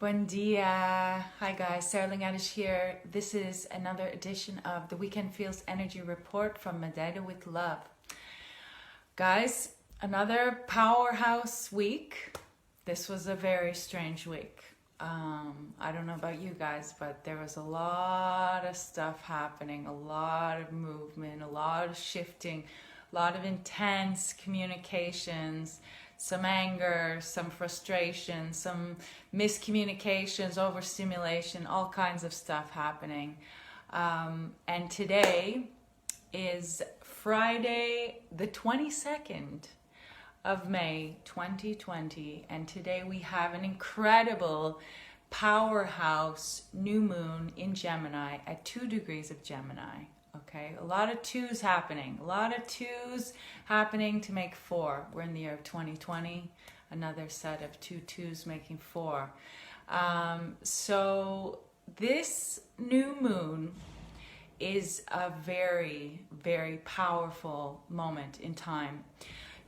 Buen dia. Hi guys, Sarah Lingadish here. This is another edition of the Weekend Feels Energy Report from Madeira with Love. Guys, another powerhouse week. This was a very strange week. I don't know about you guys, but there was a lot of stuff happening, a lot of movement, a lot of shifting, a lot of intense communications, some anger, some frustration, some miscommunications, overstimulation, all kinds of stuff happening. And today is Friday, the 22nd of May 2020, and today we have an incredible powerhouse new moon in Gemini at 2 degrees of Gemini. Okay, a lot of twos happening, to make 4. We're in the year of 2020, another set of 2 twos making 4. So this new moon is a very, very powerful moment in time.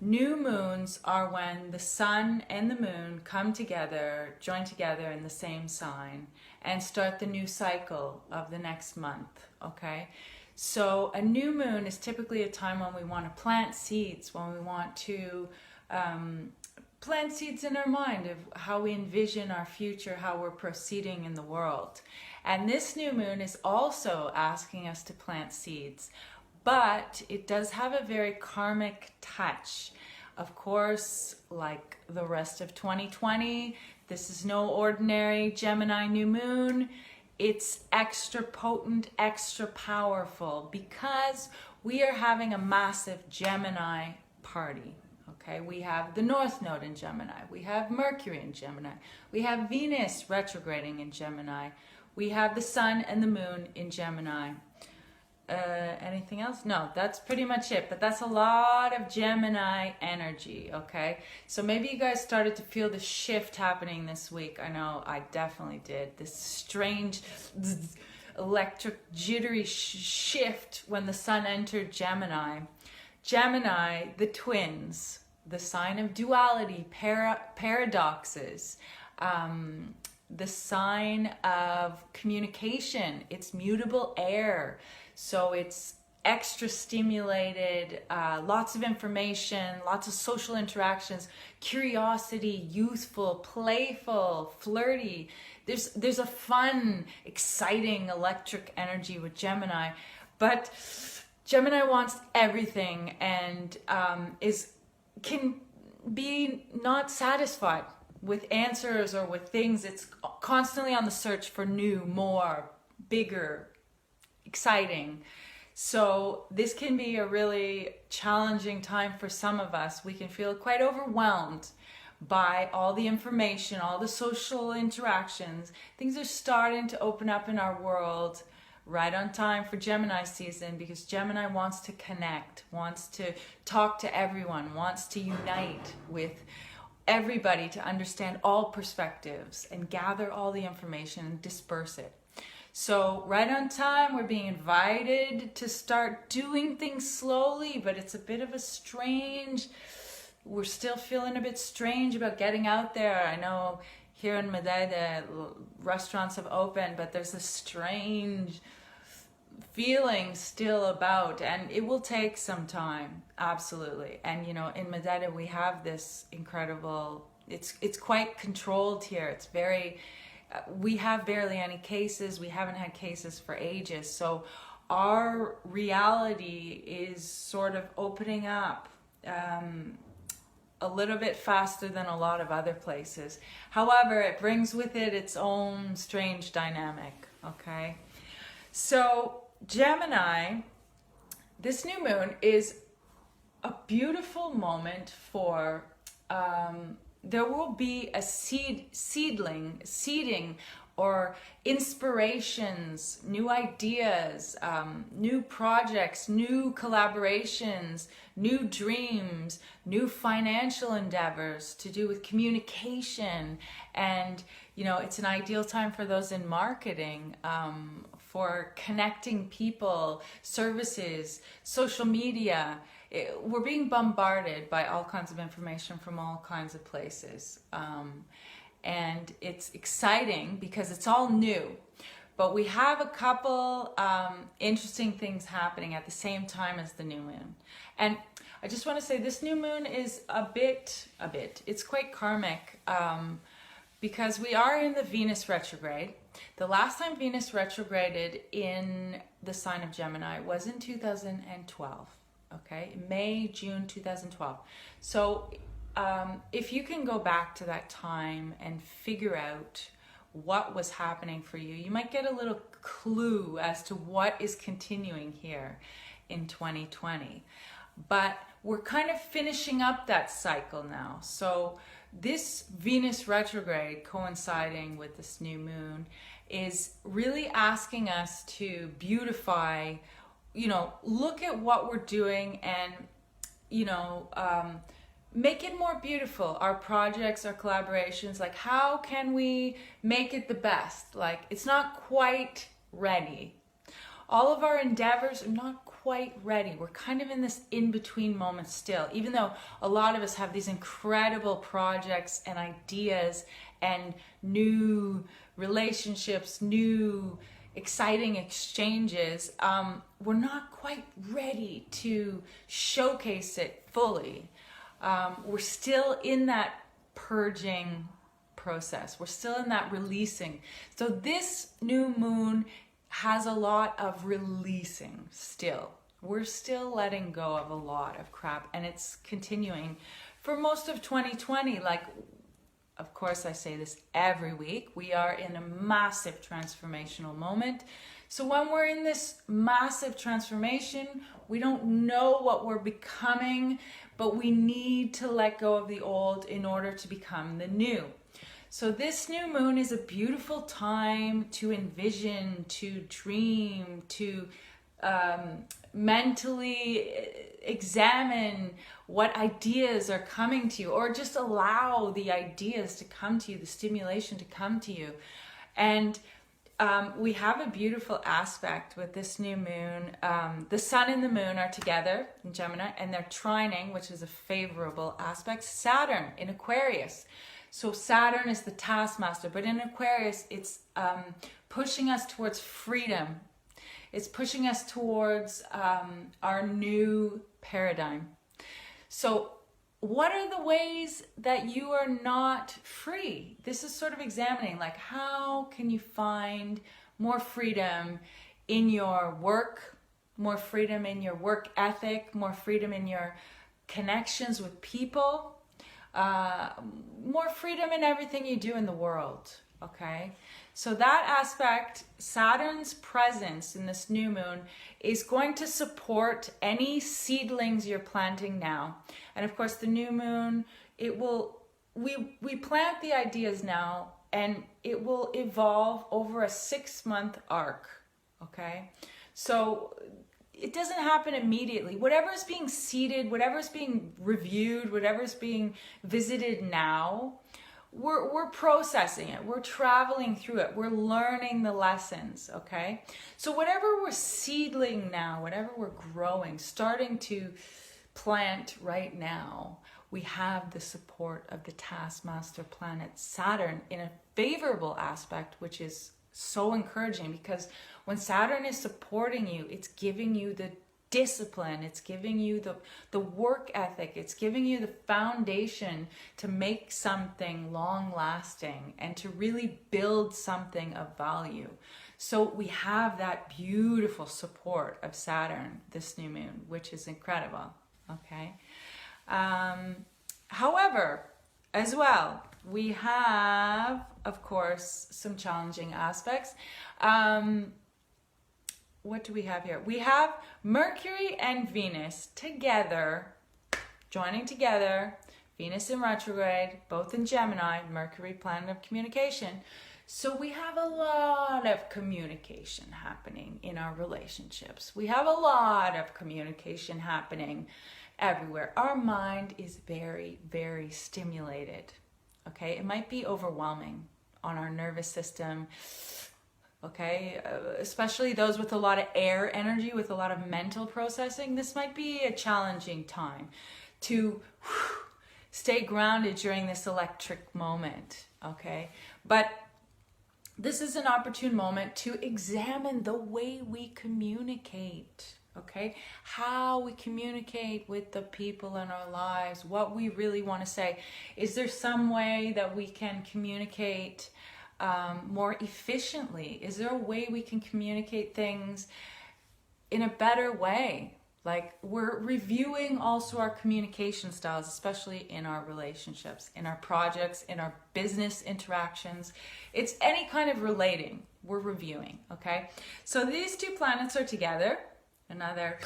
New moons are when the sun and the moon come together, join together in the same sign, and start the new cycle of the next month, okay? So a new moon is typically a time when we want to plant seeds, when we want to plant seeds in our mind of how we envision our future, how we're proceeding in the world. And this new moon is also asking us to plant seeds, but it does have a very karmic touch. Of course, like the rest of 2020, this is no ordinary Gemini new moon. It's extra potent, extra powerful, because we are having a massive Gemini party. Okay, we have the North Node in Gemini, we have Mercury in Gemini, we have Venus retrograding in Gemini, we have the Sun and the Moon in Gemini. Anything else? No, that's pretty much it. But that's a lot of Gemini energy, okay? So maybe you guys started to feel the shift happening this week. I know I definitely did. This strange electric jittery shift when the sun entered Gemini. Gemini, the twins, the sign of duality, paradoxes, the sign of communication. It's mutable air. So it's extra stimulated, lots of information, lots of social interactions, curiosity, youthful, playful, flirty. There's a fun, exciting, electric energy with Gemini, but Gemini wants everything and can be not satisfied with answers or with things. It's constantly on the search for new, more, bigger, exciting. So this can be a really challenging time for some of us. We can feel quite overwhelmed by all the information, all the social interactions. Things are starting to open up in our world right on time for Gemini season, because Gemini wants to connect, wants to talk to everyone, wants to unite with everybody to understand all perspectives and gather all the information and disperse it. So right on time, we're being invited to start doing things slowly, but it's a bit of a strange, we're still feeling a bit strange about getting out there. I know here in Madeira, restaurants have opened, but there's a strange feeling still about, and it will take some time, absolutely. And you know, in Madeira, we have this incredible, it's quite controlled here. It's very, we have barely any cases. We haven't had cases for ages. So our reality is sort of opening up a little bit faster than a lot of other places. However, it brings with it its own strange dynamic, okay? So Gemini, this new moon is a beautiful moment for there will be a seeding or inspirations, new ideas, new projects, new collaborations, new dreams, new financial endeavors to do with communication. And, you know, it's an ideal time for those in marketing, for connecting people, services, social media. We're being bombarded by all kinds of information from all kinds of places. and it's exciting because it's all new. But we have a couple interesting things happening at the same time as the new moon. And I just want to say this new moon is a bit, it's quite karmic because we are in the Venus retrograde. The last time Venus retrograded in the sign of Gemini was in 2012, okay? May, June 2012. So if you can go back to that time and figure out what was happening for you, you might get a little clue as to what is continuing here in 2020. But we're kind of finishing up that cycle now. So this Venus retrograde coinciding with this new moon is really asking us to beautify, look at what we're doing and, make it more beautiful. Our projects, our collaborations, like how can we make it the best? Like it's not quite ready. All of our endeavors are not quite ready. We're kind of in this in-between moment still, even though a lot of us have these incredible projects and ideas and new relationships, new exciting exchanges. We're not quite ready to showcase it fully. We're still in that purging process. We're still in that releasing. So this new moon has a lot of releasing still. We're still letting go of a lot of crap, and it's continuing for most of 2020. Like, of course, I say this every week. We are in a massive transformational moment. So when we're in this massive transformation, we don't know what we're becoming, but we need to let go of the old in order to become the new. So this new moon is a beautiful time to envision, to dream, to mentally examine what ideas are coming to you, or just allow the ideas to come to you, the stimulation to come to you. And we have a beautiful aspect with this new moon. The sun and the moon are together in Gemini, and they're trining, which is a favorable aspect. Saturn in Aquarius. So Saturn is the taskmaster, but in Aquarius, it's pushing us towards freedom. It's pushing us towards our new paradigm. So what are the ways that you are not free? This is sort of examining, like, how can you find more freedom in your work, more freedom in your work ethic, more freedom in your connections with people, more freedom in everything you do in the world, okay? So that aspect, Saturn's presence in this new moon is going to support any seedlings you're planting now. And of course, the new moon, we plant the ideas now, and it will evolve over a 6-month arc, okay? So it doesn't happen immediately. Whatever is being seeded, whatever is being reviewed, whatever is being visited now, we're processing it, we're traveling through it, we're learning the lessons, okay? So whatever we're seedling now, whatever we're growing, starting to plant right now, we have the support of the taskmaster planet Saturn in a favorable aspect, which is so encouraging, because when Saturn is supporting you, it's giving you the discipline, it's giving you the work ethic, it's giving you the foundation to make something long lasting and to really build something of value. So we have that beautiful support of Saturn this new moon, which is incredible, okay? However, as well, we have, of course, some challenging aspects. What do we have here? We have Mercury and Venus together, joining together, Venus in retrograde, both in Gemini, Mercury, planet of communication. So we have a lot of communication happening in our relationships. We have a lot of communication happening everywhere. Our mind is very, very stimulated, okay? It might be overwhelming on our nervous system, okay, especially those with a lot of air energy, with a lot of mental processing. This might be a challenging time to stay grounded during this electric moment, okay? But this is an opportune moment to examine the way we communicate, okay? How we communicate with the people in our lives, what we really want to say. Is there some way that we can communicate more efficiently? Is there a way we can communicate things in a better way? Like, we're reviewing also our communication styles, especially in our relationships, in our projects, in our business interactions. It's any kind of relating, we're reviewing, okay? So these two planets are together, and they're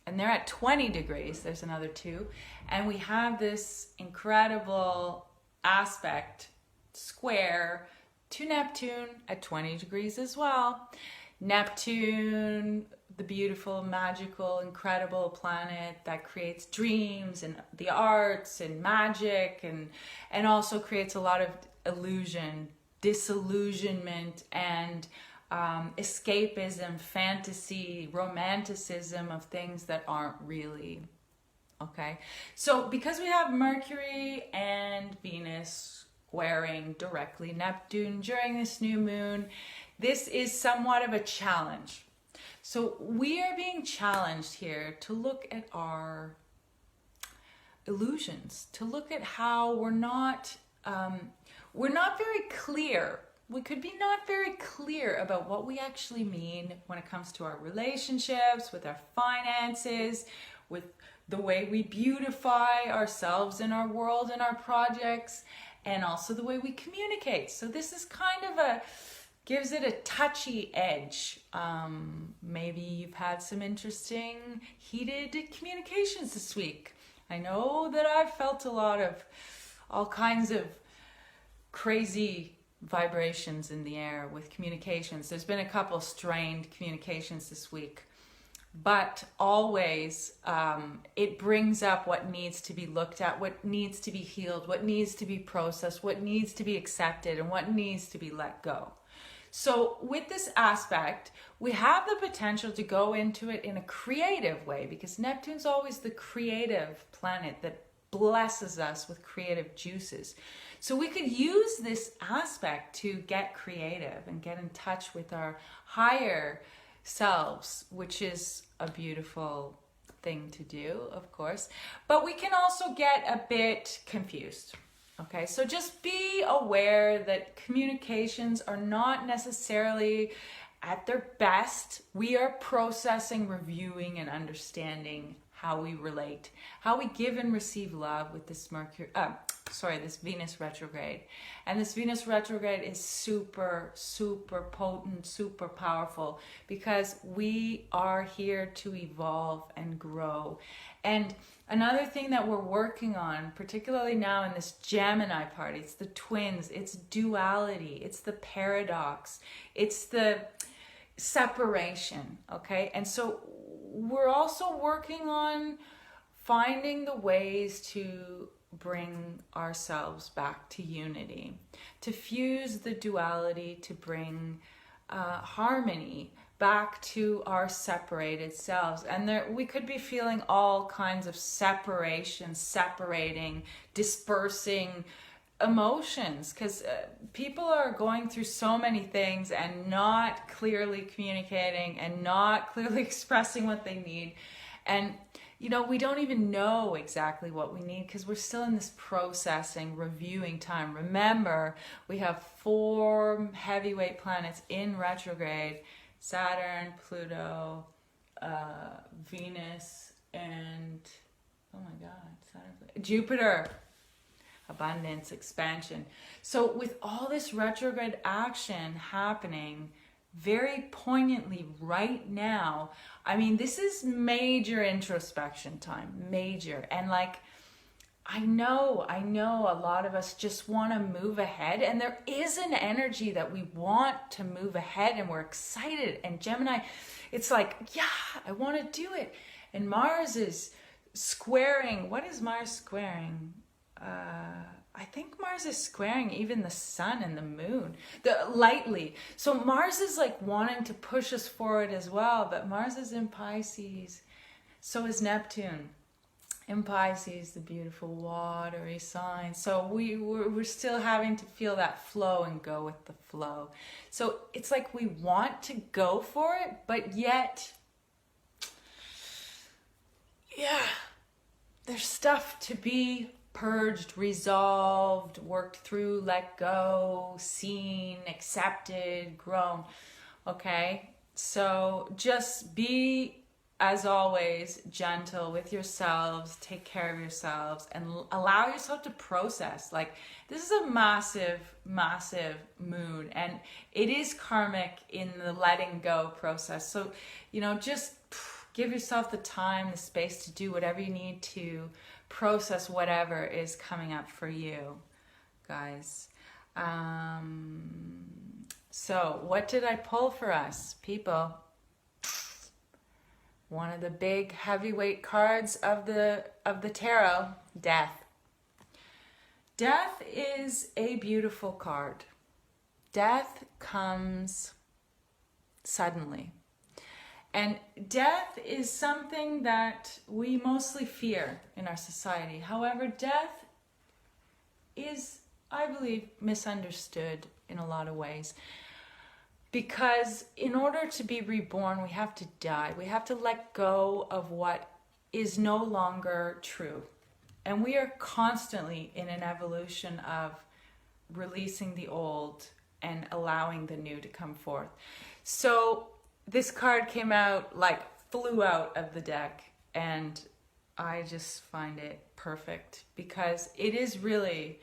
at 20 degrees, there's another two, and we have this incredible aspect, square, to Neptune at 20 degrees as well. Neptune, the beautiful, magical, incredible planet that creates dreams and the arts and magic, and also creates a lot of illusion, disillusionment, and escapism, fantasy, romanticism of things that aren't really, okay? So because we have Mercury and Venus squaring directly Neptune during this new moon, this is somewhat of a challenge. So we are being challenged here to look at our illusions, to look at how we're not very clear. We could be not very clear about what we actually mean when it comes to our relationships, with our finances, with the way we beautify ourselves in our world and our projects, and also the way we communicate. So this is kind of gives it a touchy edge. Maybe you've had some interesting, heated communications this week. I know that I've felt a lot of all kinds of crazy vibrations in the air with communications. There's been a couple strained communications this week, but always it brings up what needs to be looked at, what needs to be healed, what needs to be processed, what needs to be accepted, and what needs to be let go. So with this aspect, we have the potential to go into it in a creative way, because Neptune's always the creative planet that blesses us with creative juices. So we could use this aspect to get creative and get in touch with our higher selves, which is a beautiful thing to do, of course. But we can also get a bit confused. Okay, so just be aware that communications are not necessarily at their best. We are processing, reviewing, and understanding how we relate, how we give and receive love with this this Venus retrograde. And this Venus retrograde is super, super potent, super powerful, because we are here to evolve and grow. And another thing that we're working on, particularly now in this Gemini part, it's the twins, it's duality, it's the paradox, it's the separation, okay? And so we're also working on finding the ways to bring ourselves back to unity, to fuse the duality, to bring harmony back to our separated selves. And we could be feeling all kinds of separation, separating, dispersing emotions, because people are going through so many things and not clearly communicating and not clearly expressing what they need. And we don't even know exactly what we need, because we're still in this processing, reviewing time. Remember, we have 4 heavyweight planets in retrograde: Saturn, Pluto, Venus, and Jupiter. Abundance, expansion. So with all this retrograde action happening very poignantly right now, I mean, this is major introspection time, major. And I know a lot of us just want to move ahead, and there is an energy that we want to move ahead, and we're excited. And Gemini, it's like, yeah, I want to do it. And Mars is squaring. What is Mars squaring? I think Mars is squaring even the sun and the moon, lightly. So Mars is wanting to push us forward as well, but Mars is in Pisces. So is Neptune. In Pisces, the beautiful watery sign. So we're still having to feel that flow and go with the flow. So it's like we want to go for it, but yet, yeah, there's stuff to be purged, resolved, worked through, let go, seen, accepted, grown. Okay? So just be, as always, gentle with yourselves, take care of yourselves, and allow yourself to process. Like, this is a massive, massive moon, and it is karmic in the letting go process. So, just give yourself the time, the space to do whatever you need to process whatever is coming up for you, guys. So, what did I pull for us, people? One of the big heavyweight cards of the tarot, Death. Death is a beautiful card. Death comes suddenly. And death is something that we mostly fear in our society. However, death is, I believe, misunderstood in a lot of ways. Because in order to be reborn, we have to die. We have to let go of what is no longer true. And we are constantly in an evolution of releasing the old and allowing the new to come forth. So this card came out, flew out of the deck, and I just find it perfect because it is really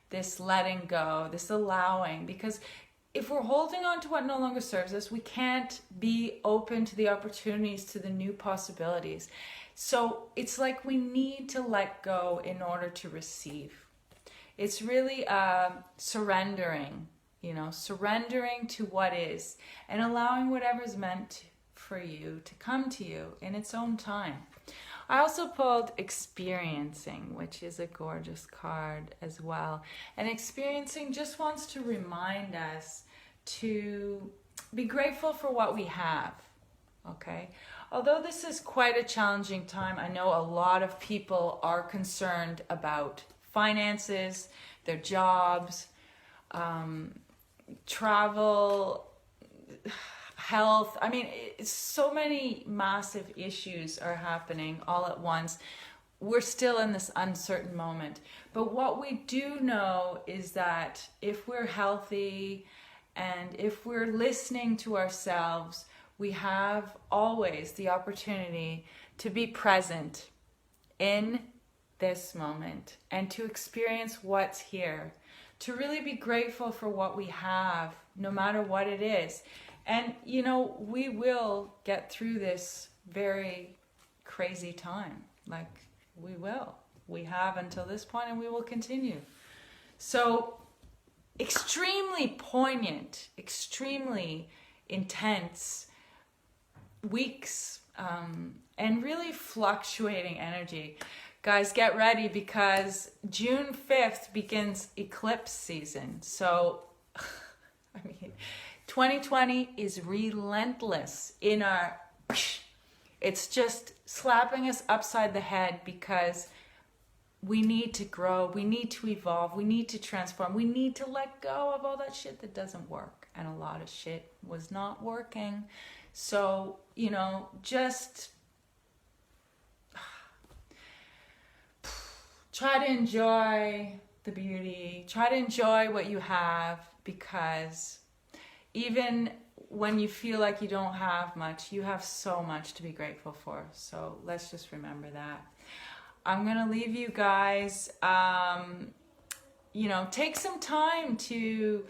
this letting go, this allowing, because if we're holding on to what no longer serves us, we can't be open to the opportunities, to the new possibilities. So it's like we need to let go in order to receive. It's really surrendering, surrendering to what is and allowing whatever's meant for you to come to you in its own time. I also pulled Experiencing, which is a gorgeous card as well. And Experiencing just wants to remind us to be grateful for what we have, okay? Although this is quite a challenging time, I know a lot of people are concerned about finances, their jobs, travel, health. I mean, so many massive issues are happening all at once. We're still in this uncertain moment. But what we do know is that if we're healthy and if we're listening to ourselves, we have always the opportunity to be present in this moment and to experience what's here, to really be grateful for what we have, no matter what it is. And, we will get through this very crazy time. We will. We have until this point, and we will continue. So, extremely poignant, extremely intense weeks, and really fluctuating energy. Guys, get ready because June 5th begins eclipse season. So, 2020 is relentless in our... It's just slapping us upside the head because we need to grow, we need to evolve, we need to transform, we need to let go of all that shit that doesn't work. And a lot of shit was not working. So, just try to enjoy the beauty, try to enjoy what you have, because even when you feel like you don't have much, you have so much to be grateful for. So let's just remember that. I'm going to leave you guys, take some time to,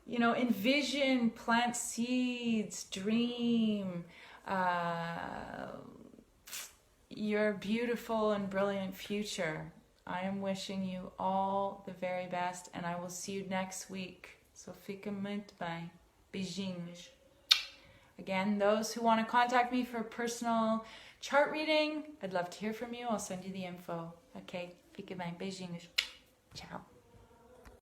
envision, plant seeds, dream, your beautiful and brilliant future. I am wishing you all the very best, and I will see you next week. So fica muito bem. Beijinhos. Again, those who want to contact me for personal chart reading, I'd love to hear from you. I'll send you the info. Okay, fica bem. Beijinhos. Ciao.